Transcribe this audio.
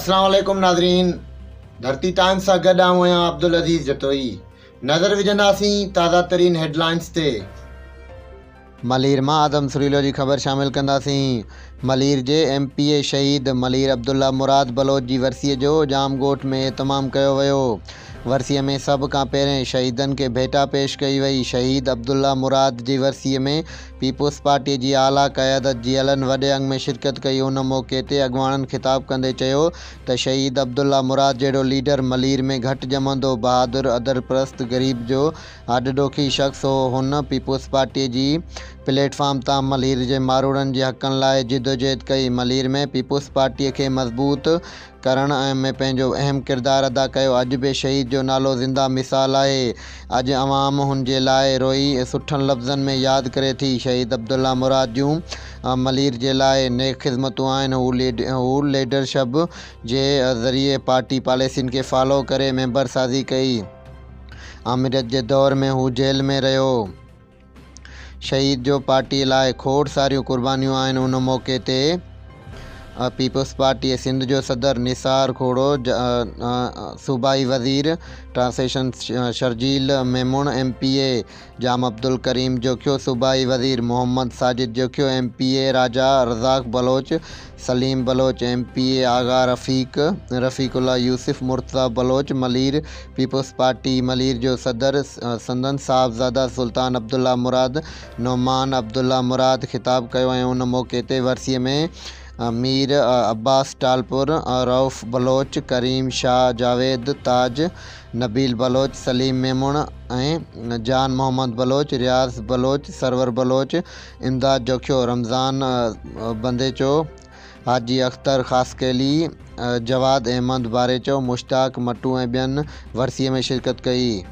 अस्सलाम वालेकुम नाज़रीन। धरती टाइम्स सां गॾु आहियां अब्दुल अज़ीज़ जतोई। नज़र विझंदासीं ताज़ा तरीन हेडलाइंस ते। मलीर मां आदम सुरीलो जी ख़बर शामिल कंदासीं। मलीर जे MPA शहीद मलीर अब्दुल्ला मुराद बलोच जी वरसीअ जो जामगोठ में एहतमाम कयो वियो। वरसीअ में सभ खां पहिरें शहीदनि खे भेटा पेश कई वई। शहीद अब्दुल्ला मुराद जी वरसीअ में पीपुल्स पार्टी जी आला क़यादत जी हलन वॾे अंग में शिरकत कई। उन मौक़े ते अॻवाननि ख़िताब कंदे चयो त शहीद अब्दुल्ला मुराद जहिड़ो लीडर मलीर में घटि ॼमंदो, बहादुर, अदरप्रस्त, ग़रीब जो आॾॾोखी शख़्स हो। हुन पीपुल्स पार्टीअ जी प्लेटफॉर्म तां मलीर जे मारूड़नि जे हक़नि लाइ जिदोजहद कई। मलीर में पीपुल्स पार्टीअ खे मज़बूत करण में पंहिंजो अहम किरदारु अदा कयो। अॼु बि शहीद जो नालो ज़िंदा मिसाल आहे। अॼु अवाम हुन जे लाइ रोई सुठनि लफ़्ज़नि में यादि करे थी। शहीद अब्दुल्ला मुराद जूं मलीर जे लाइ नेक ख़िदमतूं आहिनि। हू लीडरशिप जे ज़रिए पार्टी पॉलिसियुनि खे फॉलो करे मेंबर साज़ी कई। आमिरियत जे दौर में हू जेल में रहियो। शहीद जो पार्टीअ लाइ खोड़ सारियूं कुर्बानियूं आहिनि। उन मौक़े ते पीपुल्स पार्टी सिंध जो सदर निसार खोड़ो, सूबाई वज़ीर ट्रांसलेशन शर्जील मेमुण, MPA जाम अब्दुल करीम जोखियो, सूबाई वज़ीर मोहम्मद साजिद जोखियो, MPA राजा रज़ाक बलोच, सलीम बलोच, MPA आगा रफ़ीकुल्ला यूसुफ, मुर्तज़ा बलोच। मलीर पीपुल्स पार्टी मलीर जो सदर संदन साहबज़ादा सुल्तान अब्दुल्ला मुराद नौमान अब्दुल्ला मुराद ख़िताब कयो ऐं उन मौक़े ते वरसीअ में मीर अब्बास टालपुर, रऊफ़ बलोच, करीम शाह, जावेद ताज, नबील बलोच, सलीम मेमुण ऐं जान मोहम्मद बलोच, रियाज़ बलोच, सरवर बलोच, इमदाद जोखियो, रमज़ान बंदेचो, हाजी अख्तर ख़ासकेली, जवाद अहमद बारेचो, मुश्ताक मट्टू ऐं ॿियनि वरसीअ में शिरकत कई।